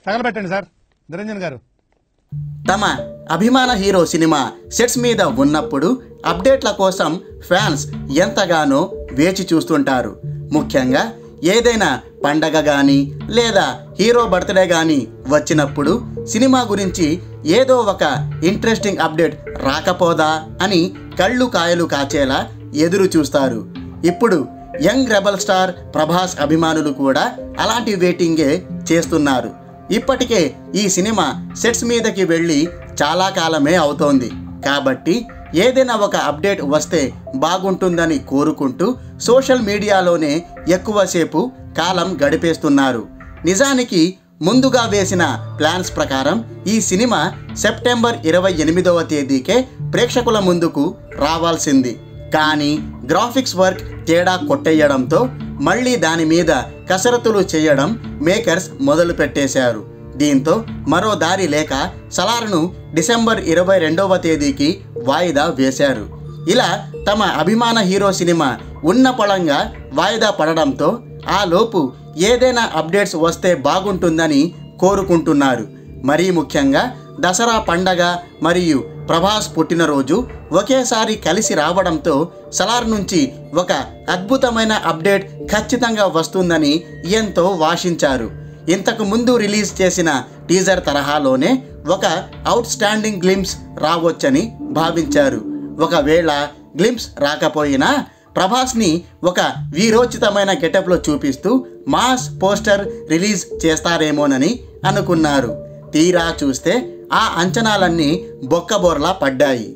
తగలబెట్టండి sir Niranjan గారు. తమ అభిమాన హీరో సినిమా సెట్స్ మీద ఉన్నప్పుడు అప్డేట్ల కోసం ఫ్యాన్స్ ఎంతగానో వేచి చూస్తుంటారు. ముఖ్యంగా ఏదైనా పండగ కానీ లేదా హీరో బర్త్డే కానీ వచ్చినప్పుడు సినిమా గురించి ఏదో ఒక ఇంట్రెస్టింగ్ అప్డేట్ రాకపోదా అని కళ్ళు కాయలు కాచేలా ఎదురు చూస్తారు. ఇప్పుడు యంగ్ రెబల్ స్టార్ ప్రభాస్ అభిమానులు కూడా అలాంటి వెయిటింగే చేస్తున్నారు. ఇప్పటికే ఈ సినిమా సెట్స్ మీదకి వెళ్ళి చాలా కాలమే అవుతోంది. కాబట్టి ఏదైనా ఒక అప్డేట్ వస్తే బాగుంటుందని కోరుకుంటూ సోషల్ మీడియాలోనే ఎక్కువసేపు కాలం గడిపేస్తున్నారు. నిజానికి ముందుగా వేసిన ప్లాన్స్ ప్రకారం ఈ సినిమా సెప్టెంబర్ 28వ తేదీకే ప్రేక్షకుల ముందుకు రావాల్సింది. కానీ గ్రాఫిక్స్ వర్క్ తేడా కొట్టేయడంతో మళ్ళీ దాని మీద కసరత్తులు చేయడం మేకర్స్ మొదలు పెట్టేశారు. దీంతో మరో దారి లేక సలార్ను డిసెంబర్ 22వ తేదీకి వాయిదా వేశారు. ఇలా తమ అభిమాన హీరో సినిమా ఉన్న పళంగా వాయిదా పడడంతో ఆ లోపు ఏదైనా అప్డేట్స్ వస్తే బాగుంటుందని కోరుకుంటున్నారు. మరీ ముఖ్యంగా దసరా పండగ మరియు ప్రభాస్ పుట్టినరోజు ఒకేసారి కలిసి రావడంతో సలార్ నుంచి ఒక అద్భుతమైన అప్డేట్ ఖచ్చితంగా వస్తుందని ఎంతో వాషించారు. ఇంతకు ముందు రిలీజ్ చేసిన టీజర్ తరహాలోనే ఒక అవుట్ స్టాండింగ్ గ్లింప్స్ రావచ్చని భావించారు. ఒకవేళ గ్లింప్స్ రాకపోయినా ప్రభాస్ని ఒక వీరోచితమైన గెటప్లో చూపిస్తూ మాస్ పోస్టర్ రిలీజ్ చేస్తారేమోనని అనుకున్నారు. తీరా చూస్తే ఆ అంచనాలన్నీ బొక్కబోర్లా పడ్డాయి.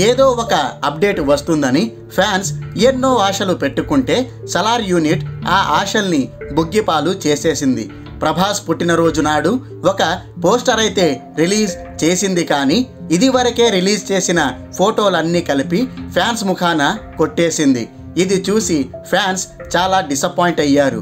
ఏదో ఒక అప్డేట్ వస్తుందని ఫ్యాన్స్ ఎన్నో ఆశలు పెట్టుకుంటే సలార్ యూనిట్ ఆ ఆశల్ని బుగ్గిపాలు చేసేసింది. ప్రభాస్ పుట్టినరోజు నాడు ఒక పోస్టర్ అయితే రిలీజ్ చేసింది, కానీ ఇదివరకే రిలీజ్ చేసిన ఫోటోలన్నీ కలిపి ఫ్యాన్స్ ముఖాన కొట్టేసింది. ఇది చూసి ఫ్యాన్స్ చాలా డిసప్పాయింట్ అయ్యారు.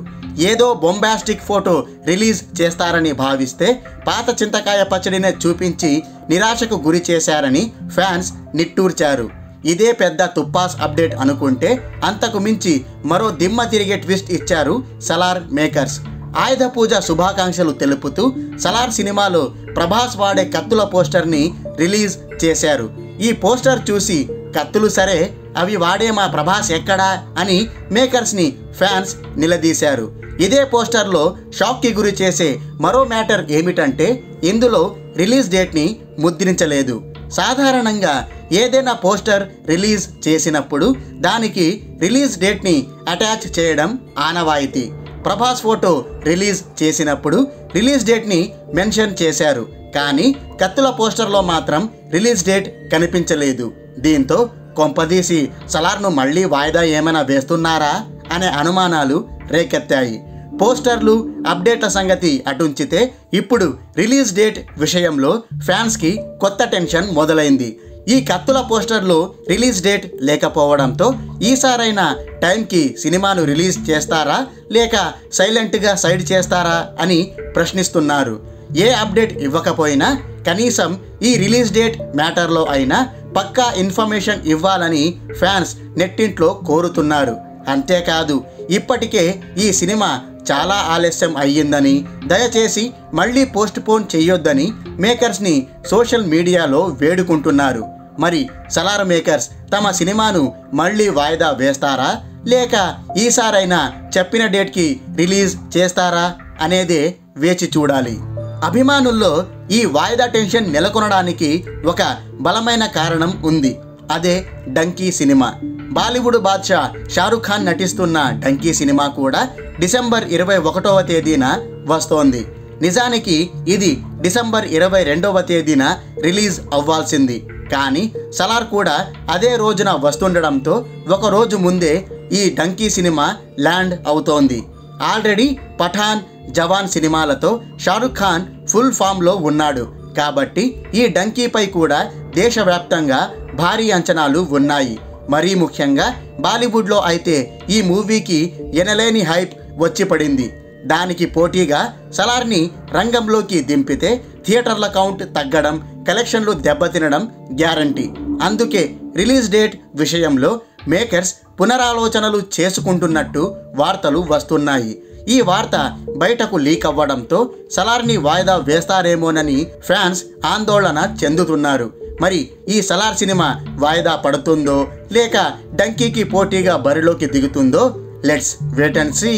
ఏదో బొంబాస్టిక్ ఫోటో రిలీజ్ చేస్తారని భావిస్తే పాత చింతకాయ పచ్చడినే చూపించి నిరాశకు గురి చేశారని ఫ్యాన్స్ నిట్టూర్చారు. ఇదే పెద్ద తుప్పాస్ అప్డేట్ అనుకుంటే అంతకు మించి మరో దిమ్మ తిరిగే ట్విస్ట్ ఇచ్చారు సలార్ మేకర్స్. ఆయుధ పూజ శుభాకాంక్షలు తెలుపుతూ సలార్ సినిమాలో ప్రభాస్ వాడే కత్తుల పోస్టర్ని రిలీజ్ చేశారు. ఈ పోస్టర్ చూసి కత్తులు సరే, అవి వాడే మా ప్రభాస్ ఎక్కడా అని మేకర్స్ని ఫ్యాన్స్ నిలదీశారు. ఇదే పోస్టర్లో షాక్కి గురి చేసే మరో మ్యాటర్ ఏమిటంటే ఇందులో రిలీజ్ డేట్ని ముద్రించలేదు. సాధారణంగా ఏదైనా పోస్టర్ రిలీజ్ చేసినప్పుడు దానికి రిలీజ్ డేట్ని అటాచ్ చేయడం ఆనవాయితీ. ప్రభాస్ ఫోటో రిలీజ్ చేసినప్పుడు రిలీజ్ డేట్ని మెన్షన్ చేశారు, కానీ కత్తుల పోస్టర్లో మాత్రం రిలీజ్ డేట్ కనిపించలేదు. దీంతో కొంపదీసి సలార్ను మళ్ళీ వాయిదా ఏమైనా వేస్తున్నారా అనే అనుమానాలు రేకెత్తాయి. పోస్టర్లు అప్డేట్ల సంగతి అటుంచితే ఇప్పుడు రిలీజ్ డేట్ విషయంలో ఫ్యాన్స్కి కొత్త టెన్షన్ మొదలైంది. ఈ కత్తుల పోస్టర్లో రిలీజ్ డేట్ లేకపోవడంతో ఈసారైనా టైంకి సినిమాను రిలీజ్ చేస్తారా లేక సైలెంట్గా సైడ్ చేస్తారా అని ప్రశ్నిస్తున్నారు. ఏ అప్డేట్ ఇవ్వకపోయినా కనీసం ఈ రిలీజ్ డేట్ మ్యాటర్లో అయినా పక్కా ఇన్ఫర్మేషన్ ఇవ్వాలని ఫ్యాన్స్ నెట్టింట్లో కోరుతున్నారు. అంతేకాదు ఇప్పటికే ఈ సినిమా చాలా ఆలస్యం అయ్యిందని, దయచేసి మళ్ళీ పోస్ట్ పోన్ చేయొద్దని మేకర్స్ని సోషల్ మీడియాలో వేడుకుంటున్నారు. మరి సలార్ మేకర్స్ తమ సినిమాను మళ్ళీ వాయిదా వేస్తారా లేక ఈసారైనా చెప్పిన డేట్కి రిలీజ్ చేస్తారా అనేదే వేచి చూడాలి. అభిమానుల్లో ఈ వాయిదా టెన్షన్ నెలకొనడానికి ఒక బలమైన కారణం ఉంది. అదే డంకీ సినిమా. బాలీవుడ్ బాద్షా షారుఖ్ ఖాన్ నటిస్తున్న డంకీ సినిమా కూడా డిసెంబర్ 21వ తేదీన వస్తోంది. నిజానికి ఇది డిసెంబర్ 22వ తేదీన రిలీజ్ అవ్వాల్సింది, కానీ సలార్ కూడా అదే రోజున వస్తుండడంతో ఒకరోజు ముందే ఈ డంకీ సినిమా ల్యాండ్ అవుతోంది. ఆల్రెడీ పఠాన్, జవాన్ సినిమాలతో షారుఖ్ ఖాన్ ఫుల్ ఫామ్లో ఉన్నాడు. కాబట్టి ఈ డంకీపై కూడా దేశవ్యాప్తంగా భారీ అంచనాలు ఉన్నాయి. మరీ ముఖ్యంగా బాలీవుడ్లో అయితే ఈ మూవీకి ఎనలేని హైప్ వచ్చి పడింది. దానికి పోటీగా సలార్ని రంగంలోకి దింపితే థియేటర్ల కౌంట్ తగ్గడం, కలెక్షన్లు దెబ్బతినడం గ్యారంటీ. అందుకే రిలీజ్ డేట్ విషయంలో మేకర్స్ పునరాలోచనలు చేసుకుంటున్నట్టు వార్తలు వస్తున్నాయి. ఈ వార్త బయటకు లీక్ అవ్వడంతో సలార్ని వాయిదా వేస్తారేమోనని ఫ్యాన్స్ ఆందోళన చెందుతున్నారు. మరి ఈ సలార్ సినిమా వాయిదా పడుతుందో లేక డంకీకి పోటీగా బరిలోకి దిగుతుందో లెట్స్ వెయిట్ అండ్ సీ.